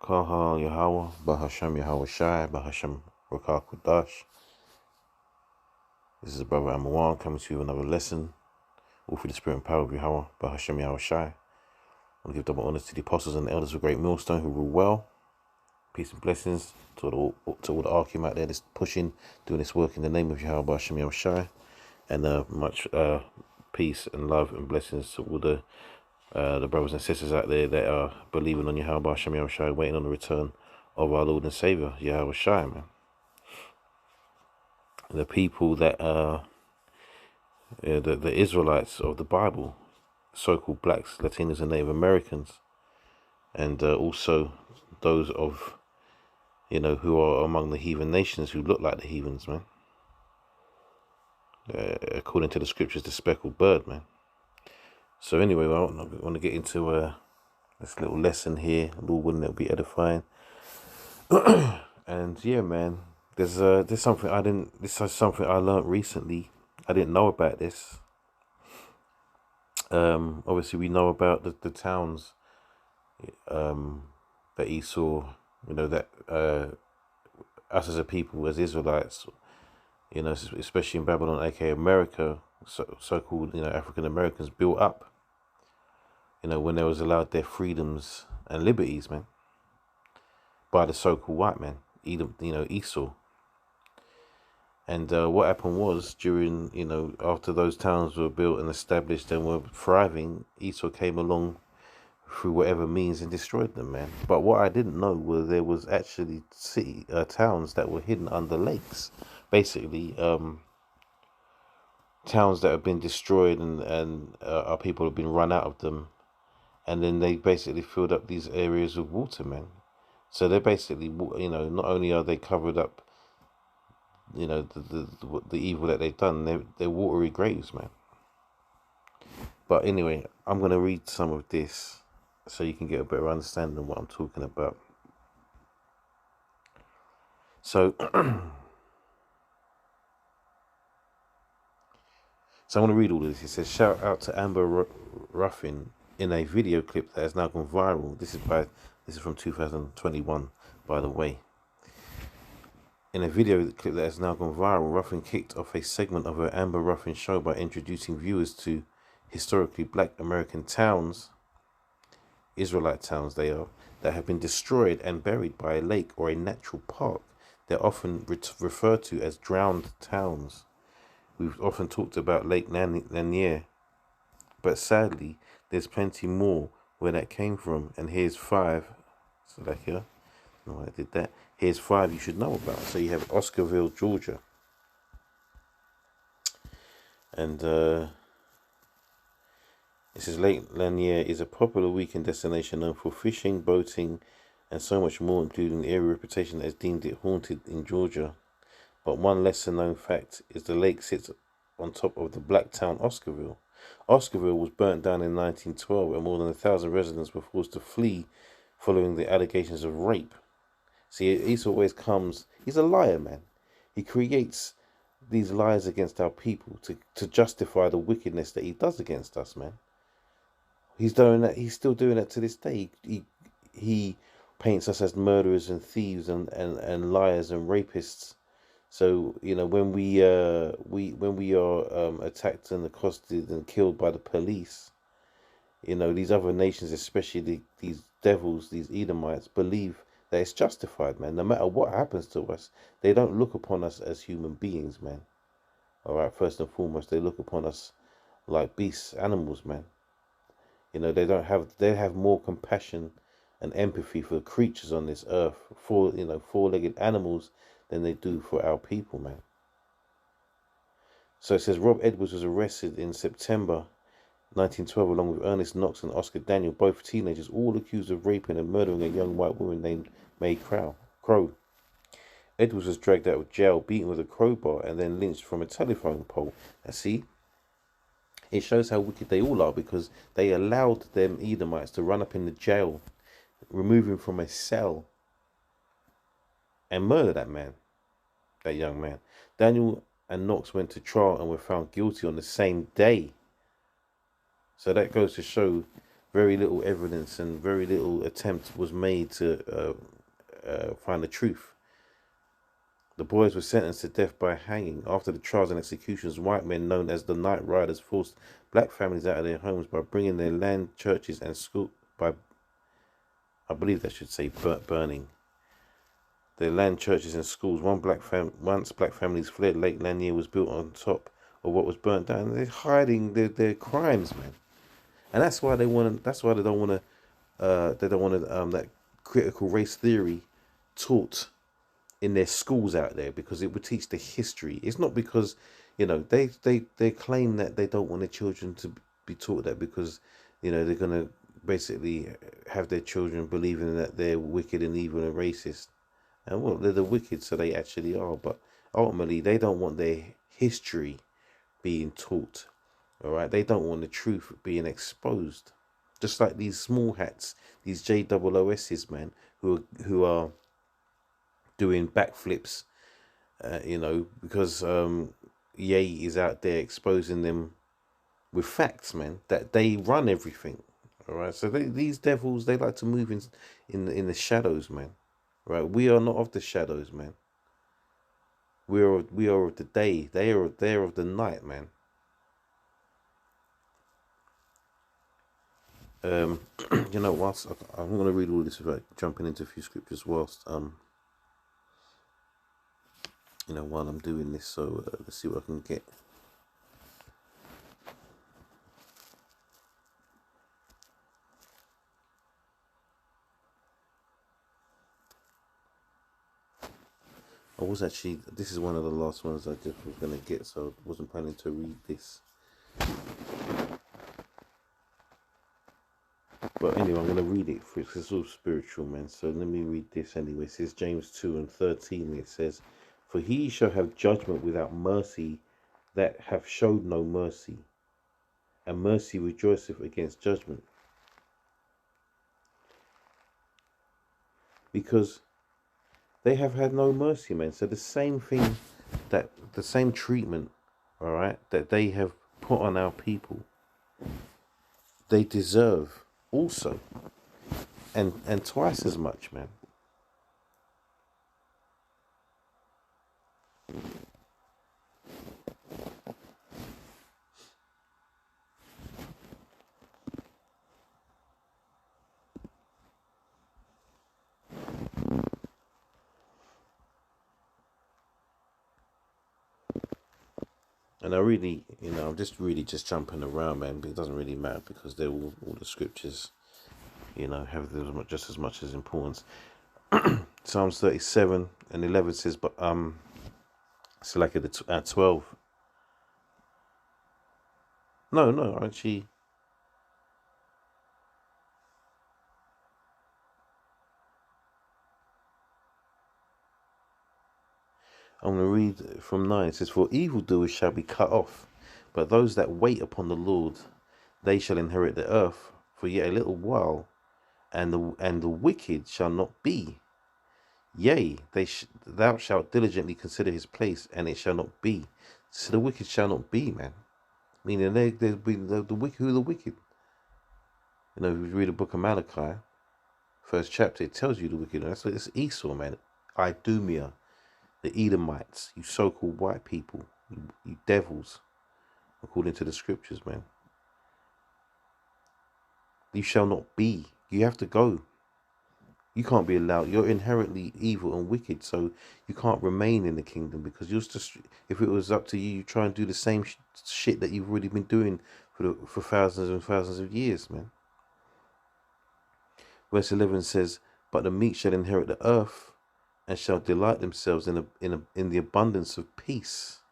Kaha Yahweh, Bahasham Yahweh Shai, Bahasham Rakah Kudash. This is Brother Amawan coming to you with another lesson, all through the spirit and power of Yahweh, Bahasham Yahweh Shai. I want to give double honors to the apostles and the elders of Great Millstone who rule well. Peace and blessings to all the Archim out there that's pushing, doing this work in the name of Yahweh, Bahasham Yahweh Shai. And much peace and love and blessings to all the brothers and sisters out there that are believing on Yahweh Hashem Yahweh Shai, waiting on the return of our Lord and Savior, Yahweh Shai, man. The people that the Israelites of the Bible, so-called blacks, Latinos and Native Americans, and also those of, who are among the heathen nations who look like the heathens, man. According to the scriptures, the speckled bird, man. So anyway, I want to get into this little lesson here. Lord willing, it'll be edifying. And yeah, man, there's something this is something I learned recently. I didn't know about this. Obviously we know about the towns that Esau, that us as a people, as Israelites, especially in Babylon, aka America, so-called, African Americans built up, when they was allowed their freedoms and liberties, man, by the so-called white man, Edom, Esau. And what happened was, during, after those towns were built and established and were thriving, Esau came along through whatever means and destroyed them, man. But what I didn't know was there was actually towns that were hidden under lakes, basically. Towns that have been destroyed and our people have been run out of them, and then they basically filled up these areas with water, man. So they're basically, not only are they covered up, the evil that they've done, they're watery graves, man. But anyway, I'm going to read some of this so you can get a better understanding of what I'm talking about. So, So I'm going to read all of this. It says, shout out to Amber Ruffin in a video clip that has now gone viral. This is from 2021, by the way. In a video clip that has now gone viral, Ruffin kicked off a segment of her Amber Ruffin show by introducing viewers to historically black American towns, Israelite towns they are, that have been destroyed and buried by a lake or a natural park. They're often referred to as drowned towns. We've often talked about Lake Lanier, but sadly, there's plenty more where that came from. And here's 5. So like here, no, I did that. Here's 5 you should know about. So you have Oscarville, Georgia, and it says Lake Lanier is a popular weekend destination known for fishing, boating, and so much more, including the area reputation that has deemed it haunted in Georgia. But one lesser-known fact is the lake sits on top of the black town Oscarville. Oscarville was burnt down in 1912, and more than 1,000 residents were forced to flee following the allegations of rape. See, Esau always comes. He's a liar, man. He creates these lies against our people to justify the wickedness that he does against us, man. He's doing that. He's still doing that to this day. He paints us as murderers and thieves and liars and rapists. So when we are attacked and accosted and killed by the police, these other nations, especially these devils, these Edomites, believe that it's justified, man. No matter what happens to us, they don't look upon us as human beings, man. All right, first and foremost, they look upon us like beasts, animals, man. They have more compassion and empathy for creatures on this earth, four-legged animals, than they do for our people, man. So it says Rob Edwards was arrested in September 1912 along with Ernest Knox and Oscar Daniel, both teenagers, all accused of raping and murdering a young white woman named Mae Crow. Edwards was dragged out of jail, beaten with a crowbar, and then lynched from a telephone pole. And see, it shows how wicked they all are, because they allowed them Edomites to run up in the jail, remove him from a cell, and murder that young man. Daniel and Knox went to trial and were found guilty on the same day. So that goes to show very little evidence and very little attempt was made to find the truth. The boys were sentenced to death by hanging. After the trials and executions, white men known as the Night Riders forced black families out of their homes by bringing their land, churches, and school by, I believe that should say, burning their land, churches, and schools. Once black families fled, Lake Lanier was built on top of what was burnt down. They're hiding their crimes, man, and that's why they want to. That's why they don't want to. They don't want that critical race theory taught in their schools out there, because it would teach the history. It's not because, they claim that they don't want their children to be taught that, because, they're gonna basically have their children believing that they're wicked and evil and racist. And well, they're the wicked, so they actually are. But ultimately, they don't want their history being taught. All right, they don't want the truth being exposed. Just like these small hats, these JOOS's, man, who are doing backflips, because Ye is out there exposing them with facts, man, that they run everything. All right, so these devils, they like to move in the shadows, man. Right, we are not of the shadows, man. We are of the day. They are of the night, man. Whilst I'm going to read all this without jumping into a few scriptures whilst while I'm doing this. So let's see what I can get. This is one of the last ones I just was going to get, so I wasn't planning to read this. But anyway, I'm going to read it because it's all spiritual, man. So let me read this anyway. It says James 2:13. It says, "For he shall have judgment without mercy that have showed no mercy, and mercy rejoiceth against judgment." Because they have had no mercy, man. So the same thing, the same treatment, all right, that they have put on our people, they deserve also, and twice as much, man. And I really, I'm just really just jumping around, man, but it doesn't really matter because they're all the scriptures, have just as much as importance. Psalms 37:11 says, but it's like at 12. No, actually, I'm going to read from 9. It says, "For evildoers shall be cut off, but those that wait upon the Lord, they shall inherit the earth for yet a little while, and the wicked shall not be. Yea, thou shalt diligently consider his place, and it shall not be." So the wicked shall not be, man. Meaning they'll be the wicked. Who are the wicked? If you read the book of Malachi, first chapter, it tells you the wicked. That's it's Esau, man. Idumea, the Edomites, you so-called white people, you devils, according to the scriptures, man. You shall not be. You have to go. You can't be allowed. You're inherently evil and wicked, so you can't remain in the kingdom, because you're just, if it was up to you, you try and do the same shit that you've already been doing for thousands and thousands of years, man. Verse 11 says, "But the meek shall inherit the earth, and shall delight themselves in the abundance of peace."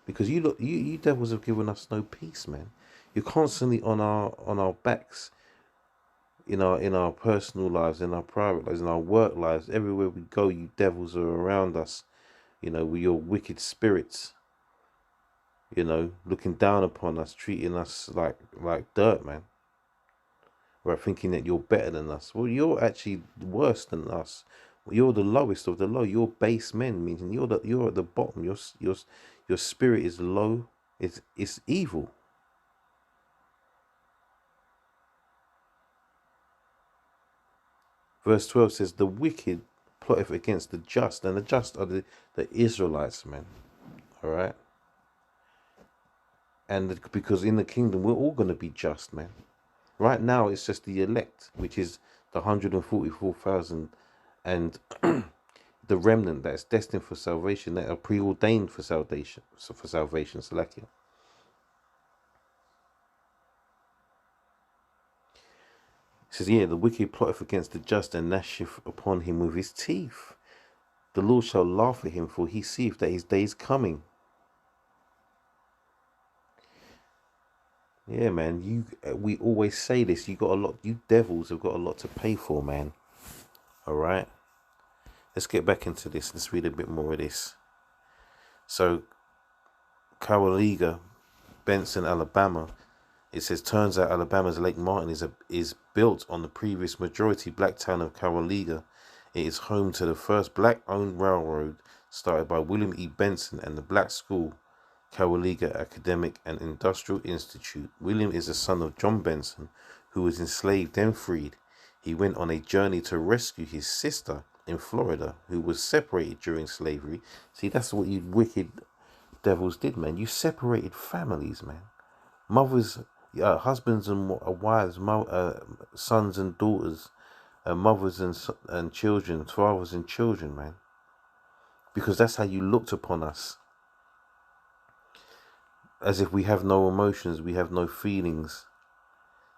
Because you devils have given us no peace, man. You're constantly on our backs, in our personal lives, in our private lives, in our work lives. Everywhere we go, you devils are around us, with your wicked spirits, looking down upon us, treating us like dirt, man. Right, thinking that you're better than us. Well, you're actually worse than us. You're the lowest of the low. You're base men, meaning you're at the bottom. Your spirit is low. It's evil. Verse 12 says, the wicked plotteth against the just, and the just are the Israelites, man. All right? And because in the kingdom, we're all going to be just, man. Right now, it's just the elect, which is the 144,000, and the remnant that's destined for salvation, that are preordained for salvation, Salakia. It says, yeah, the wicked plotteth against the just, and gnasheth upon him with his teeth. The Lord shall laugh at him, for he seeth that his day is coming. Yeah, man, we always say this. You devils have got a lot to pay for, man. All right, let's get back into this. Let's read a bit more of this. So, Cowaliga, Benson, Alabama. It says, turns out Alabama's Lake Martin is built on the previous majority black town of Cowaliga. It is home to the first black-owned railroad started by William E. Benson and the black school, Cowaliga Academic and Industrial Institute. William is the son of John Benson, who was enslaved then freed. He went on a journey to rescue his sister in Florida, who was separated during slavery. See, that's what you wicked devils did, man. You separated families, man. Mothers, husbands and wives, sons and daughters, mothers and children, fathers and children, man. Because that's how you looked upon us. As if we have no emotions, we have no feelings,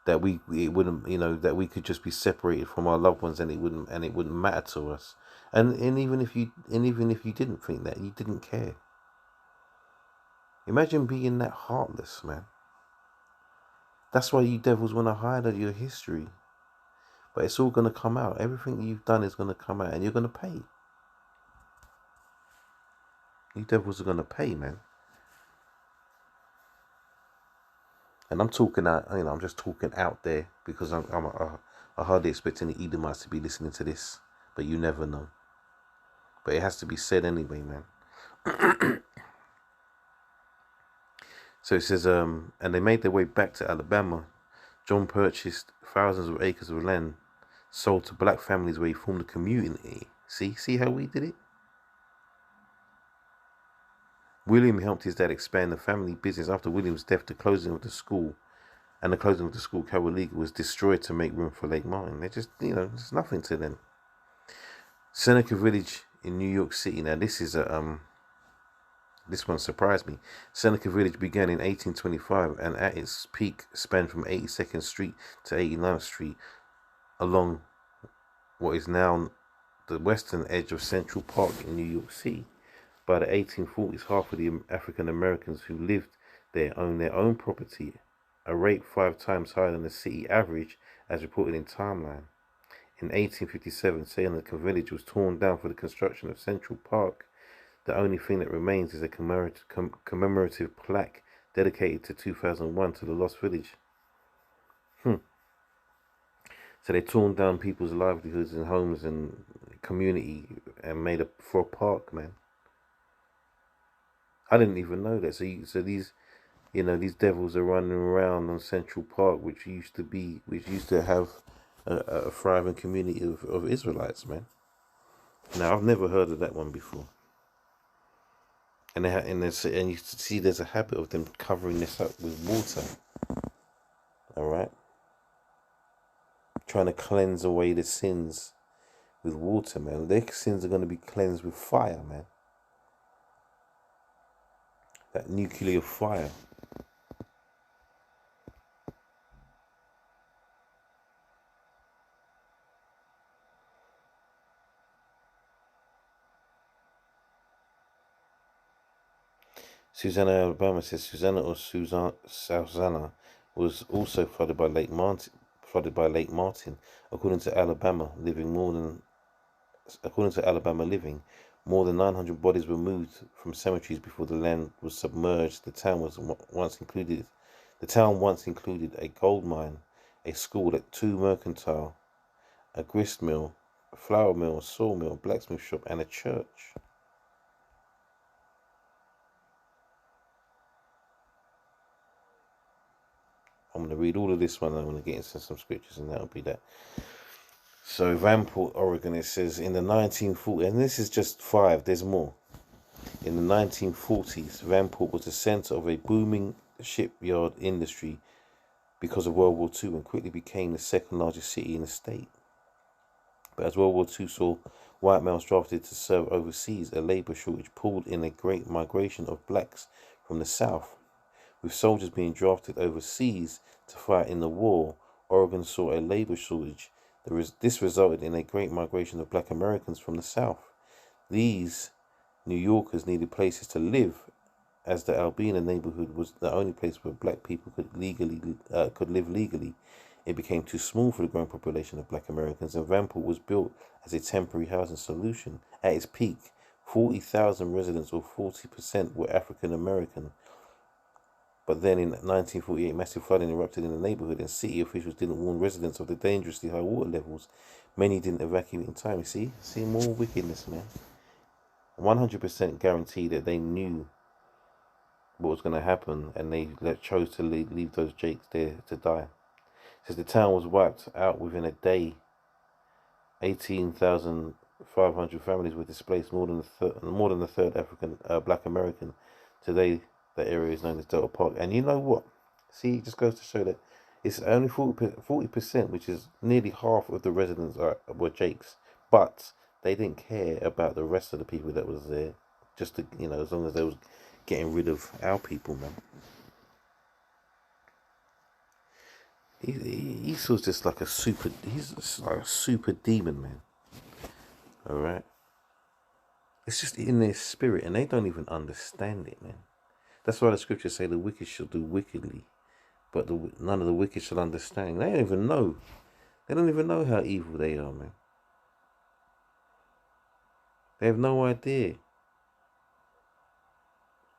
that it wouldn't, that we could just be separated from our loved ones, and it wouldn't matter to us. And even if you didn't think that, you didn't care. Imagine being that heartless, man. That's why you devils want to hide your history. But it's all going to come out. Everything you've done is going to come out, and you're going to pay. You devils are going to pay, man. And I'm talking out, I'm just talking out there, because I hardly expect any Edomites to be listening to this, but you never know. But it has to be said anyway, man. So it says, and they made their way back to Alabama. John purchased thousands of acres of land, sold to black families, where he formed a community. See how we did it? William helped his dad expand the family business. After William's death, the closing of the school, Cowaliga, was destroyed to make room for Lake Martin. They just, it's nothing to them. Seneca Village in New York City. Now this is this one surprised me. Seneca Village began in 1825, and at its peak spanned from 82nd Street to 89th Street, along what is now the western edge of Central Park in New York City. By the 1840s, half of the African Americans who lived there owned their own property, a rate 5 times higher than the city average, as reported in Timeline. In 1857, Seneca Village was torn down for the construction of Central Park. The only thing that remains is a commemorative plaque dedicated to 2001 to the lost village. So they torn down people's livelihoods and homes and community and made for a park, man. I didn't even know that. So these devils are running around on Central Park, which used to have a thriving community of Israelites, man. Now, I've never heard of that one before. And you see there's a habit of them covering this up with water. All right? Trying to cleanse away the sins with water, man. Their sins are going to be cleansed with fire, man. That nuclear fire. Susanna, Alabama says Susanna was also flooded by Lake Martin. According to Alabama Living, more than 900 bodies were moved from cemeteries before the land was submerged. The town once included a gold mine, a school, 2 mercantile, a grist mill, a flour mill, a sawmill, a blacksmith shop, and a church. I'm going to read all of this one, and I'm going to get into some scriptures, and that'll be that. So Vanport, Oregon, it says in the 1940s, and this is just 5, there's more. In the 1940s, Vanport was the center of a booming shipyard industry because of World War II and quickly became the second largest city in the state. But as World War II saw white males drafted to serve overseas, a labor shortage pulled in a great migration of blacks from the South. With soldiers being drafted overseas to fight in the war, Oregon saw a labor shortage. This resulted in a great migration of black Americans from the South. These New Yorkers needed places to live, as the Albina neighborhood was the only place where black people could live legally. It became too small for the growing population of black Americans, and Vanport was built as a temporary housing solution. At its peak, 40,000 residents, or 40%, were African American. But then in 1948, massive flooding erupted in the neighborhood, and city officials didn't warn residents of the dangerously high water levels. Many didn't evacuate in time. You see more wickedness, man. 100% guarantee that they knew what was going to happen, and they chose to leave those jakes there to die. It says the town was wiped out within a day. 18,500 families were displaced, more than a third African Black American. Today, the area is known as Delta Park. And you know what? See, it just goes to show that it's only 40%, which is nearly half of the residents were Jakes, but they didn't care about the rest of the people that was there. Just to, as long as they was getting rid of our people, man. Esau's just like he's like a super demon, man. All right. It's just in their spirit, and they don't even understand it, man. That's why the scriptures say the wicked shall do wickedly, but none of the wicked shall understand. They don't even know. They don't even know how evil they are, man. They have no idea.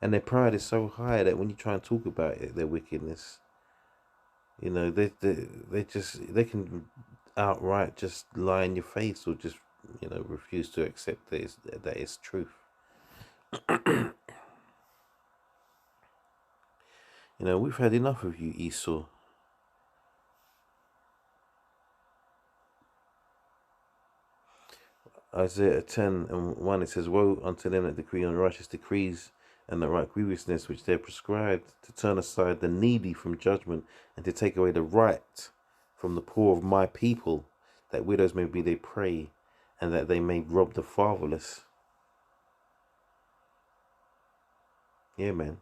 And their pride is so high that when you try and talk about it, their wickedness, they can outright just lie in your face, or just refuse to accept that it's truth. We've had enough of you, Esau. Isaiah 10:1, it says, woe unto them that decree unrighteous decrees, and that write grievousness which they are prescribed, to turn aside the needy from judgment, and to take away the right from the poor of my people, that widows may be their prey, and that they may rob the fatherless. Yeah, man.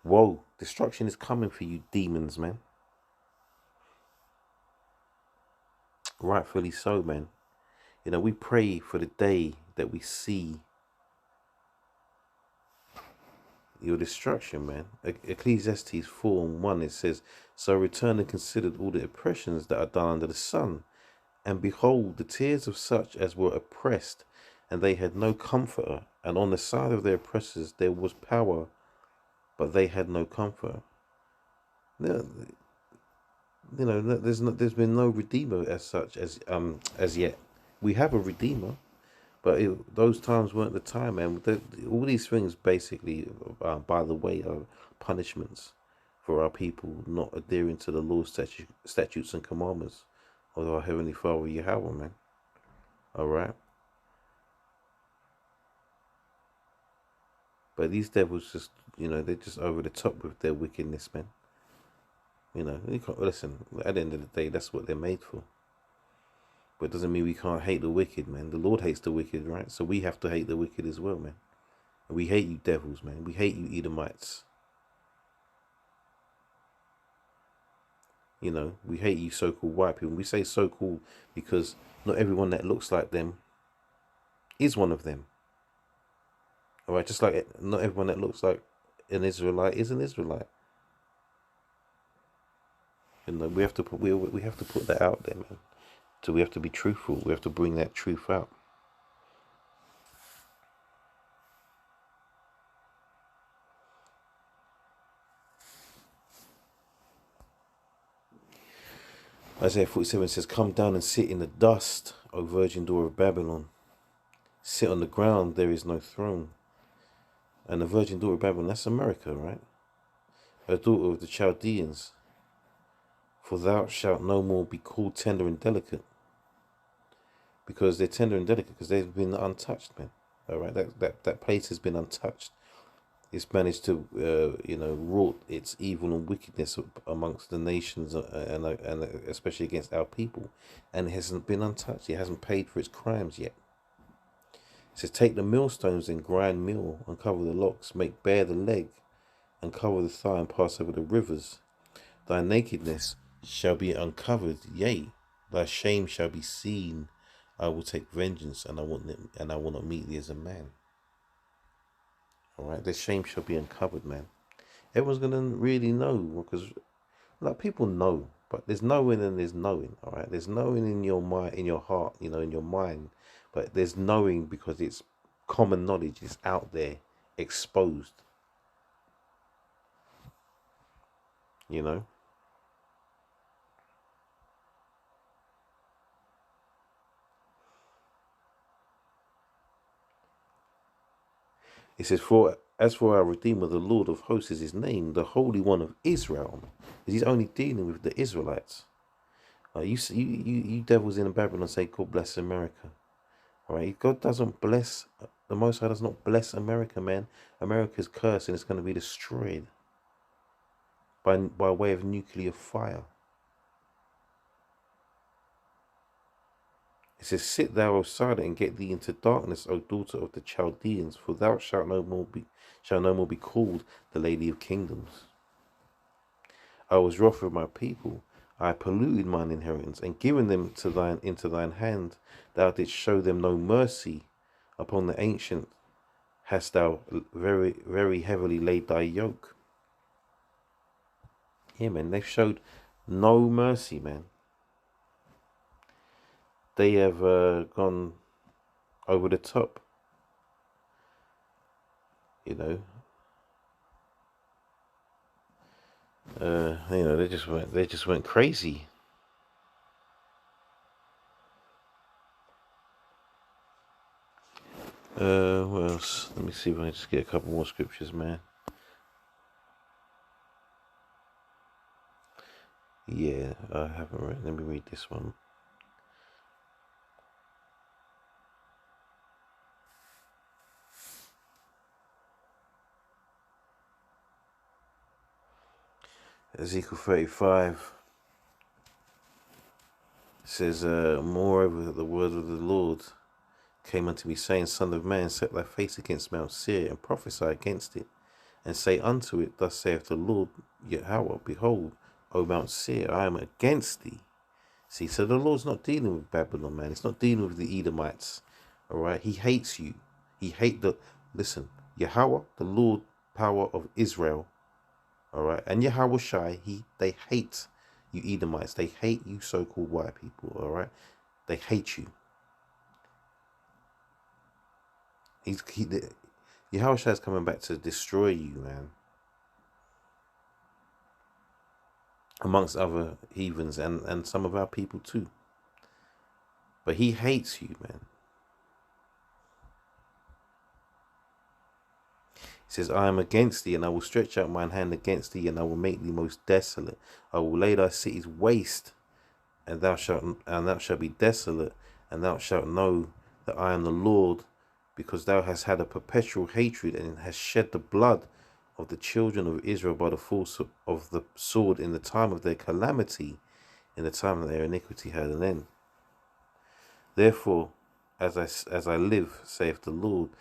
Whoa, destruction is coming for you demons, man. Rightfully so, man. We pray for the day that we see your destruction, man. Ecclesiastes 4:1, it says, so return and consider all the oppressions that are done under the sun, and behold the tears of such as were oppressed, and they had no comforter, and on the side of their oppressors there was power, but they had no comforter. There's been no redeemer as such as yet. We have a redeemer, but those times weren't the time, man. All these things basically, by the way, are punishments for our people not adhering to the law, statutes, and commandments of our Heavenly Father Yahweh, man. All right. But these devils just, they're just over the top with their wickedness, man. You can't listen. At the end of the day, that's what they're made for. But it doesn't mean we can't hate the wicked, man. The Lord hates the wicked, right? So we have to hate the wicked as well, man. And we hate you devils, man. We hate you Edomites. We hate you so-called white people. We say so-called because not everyone that looks like them is one of them. All right, just like not everyone that looks like an Israelite is an Israelite. We have to put that out there, man. So we have to be truthful. We have to bring that truth out. Isaiah 47 says, come down and sit in the dust, O virgin daughter of Babylon. Sit on the ground, there is no throne. And the virgin daughter of Babylon, that's America, right? A daughter of the Chaldeans. For thou shalt no more be called tender and delicate. because they're tender and delicate, because they've been untouched, man. All right, that place has been untouched. It's managed to, wrought its evil and wickedness amongst the nations, and especially against our people, and it hasn't been untouched. It hasn't paid for its crimes yet. It says, take the millstones and grind meal, and cover the locks, make bare the leg, and cover the thigh, and pass over the rivers. Thy nakedness shall be uncovered, yea, thy shame shall be seen. I will take vengeance, and I will not meet thee as a man. All right, their shame shall be uncovered, man. Everyone's gonna really know, because like people know, but there's knowing and there's knowing. All right, there's knowing in your mind, in your heart, in your mind, but there's knowing because it's common knowledge. It's out there, exposed. You know. It says, as for our Redeemer, the Lord of hosts is his name, the Holy One of Israel. He's only dealing with the Israelites. You devils in Babylon say, God bless America. All right, God doesn't bless, the Most High does not bless America, man. America's cursed and it's going to be destroyed by way of nuclear fire. It says, sit thou, O silent, and get thee into darkness, O daughter of the Chaldeans, for thou shalt no more be called the Lady of Kingdoms. I was wroth with my people. I polluted mine inheritance, and given them into thine hand. Thou didst show them no mercy. Upon the ancient hast thou very, very heavily laid thy yoke. Yeah, man, they've showed no mercy, man. They have gone over the top. They just went crazy. What else? Let me see if I can just get a couple more scriptures, man. Yeah, I haven't read. Let me read this one. Ezekiel 35 says, moreover, the word of the Lord came unto me, saying, Son of man, set thy face against Mount Seir, and prophesy against it, and say unto it, Thus saith the Lord Yahweh, behold, O Mount Seir, I am against thee. See, so the Lord's not dealing with Babylon, man. It's not dealing with the Edomites. All right, he hates you. Listen, Yahweh, the Lord, power of Israel. All right, and Yahweh Shai, they hate you Edomites. They hate you so-called white people. All right, they hate you. Yahweh Shai is coming back to destroy you, man. Amongst other heathens and some of our people too. But he hates you, man. He says, I am against thee, and I will stretch out mine hand against thee, and I will make thee most desolate. I will lay thy cities waste, and thou shalt be desolate, and thou shalt know that I am the Lord, because thou hast had a perpetual hatred, and hast shed the blood of the children of Israel by the force of the sword in the time of their calamity, in the time that their iniquity had an end. Therefore, as I live, saith the Lord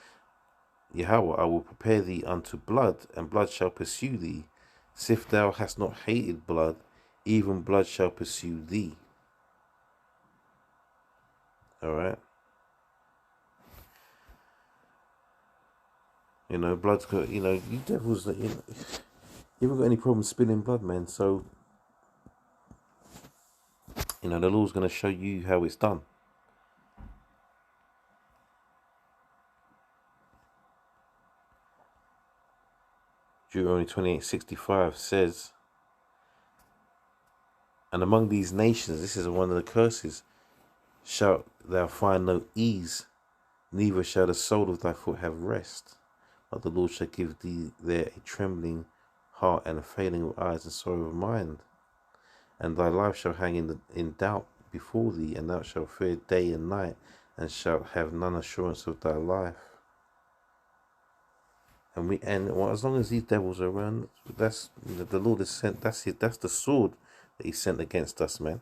Yahweh, I will prepare thee unto blood, and blood shall pursue thee. If thou hast not hated blood, even blood shall pursue thee. All right. Blood's got, you devils, you haven't got any problem spilling blood, man. So, the Lord's going to show you how it's done. Deuteronomy 28:65 says, and among these nations, this is one of the curses, shalt thou find no ease, neither shall the sole of thy foot have rest. But the Lord shall give thee there a trembling heart and a failing of eyes and sorrow of mind. And thy life shall hang in doubt before thee, and thou shalt fear day and night, and shalt have none assurance of thy life. As long as these devils are around, that's the Lord has sent. That's it. That's the sword that He sent against us, man.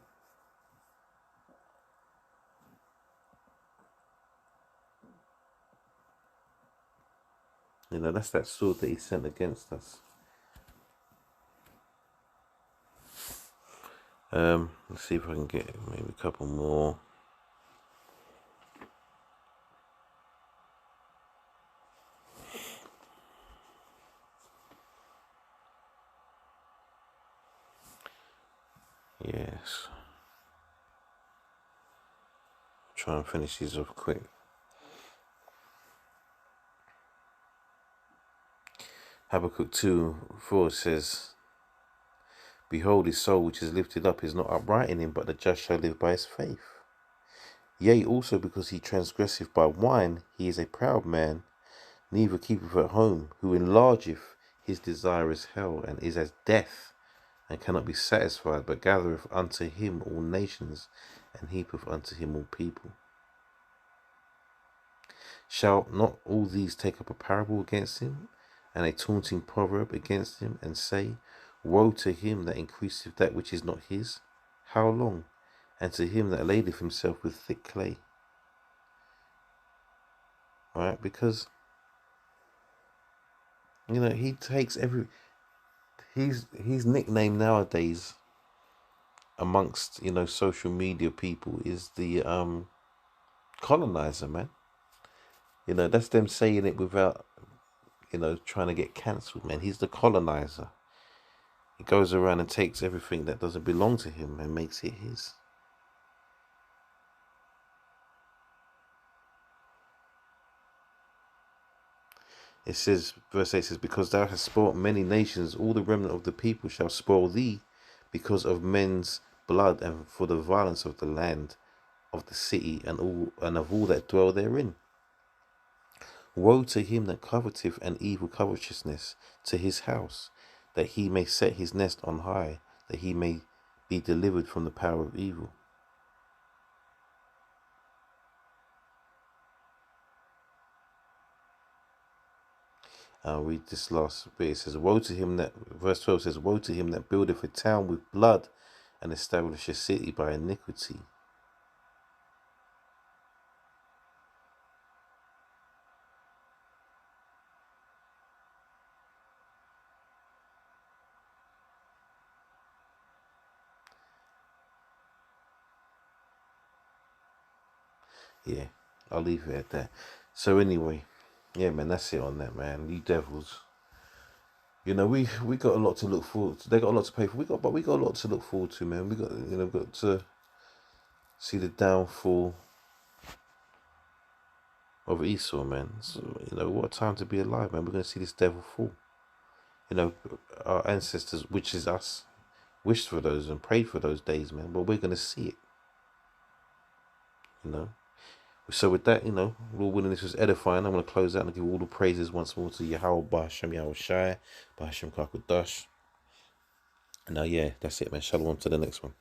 That's that sword that He sent against us. Let's see if I can get maybe a couple more. Yes. Try and finish these off quick. Habakkuk 2:4 says, Behold, his soul which is lifted up is not upright in him, but the just shall live by his faith. Yea, also because he transgresseth by wine, he is a proud man, neither keepeth at home, who enlargeth his desire is hell, and is as death, and cannot be satisfied, but gathereth unto him all nations, and heapeth unto him all people. Shall not all these take up a parable against him, and a taunting proverb against him, and say, Woe to him that increaseth that which is not his? How long? And to him that ladeth himself with thick clay. Alright, because he takes he's nickname nowadays amongst social media people is the colonizer, man. That's them saying it without trying to get cancelled, man. He's the colonizer. He goes around and takes everything that doesn't belong to him and makes it his. It says, verse 8 says, Because thou hast spoilt many nations, all the remnant of the people shall spoil thee, because of men's blood, and for the violence of the land, of the city, and of all that dwell therein. Woe to him that coveteth an evil covetousness to his house, that he may set his nest on high, that he may be delivered from the power of evil. I'll read this last bit. It says, verse 12 says, Woe to him that buildeth a town with blood, and establisheth a city by iniquity. Yeah, I'll leave it at that. So anyway, yeah, man, that's it on that, man. You devils. We got a lot to look forward to. They got a lot to pay for. We got a lot to look forward to, man. We got to see the downfall of Esau, man. So, what a time to be alive, man. We're gonna see this devil fall. Our ancestors, which is us, wished for those and prayed for those days, man. But we're gonna see it. So with that, Lord willing, this was edifying. I'm going to close out and give all the praises once more to Yahweh, Bahashem, Yahweh Shai, Bahashem Kakudash. And now, yeah, that's it, man. Shalom to the next one.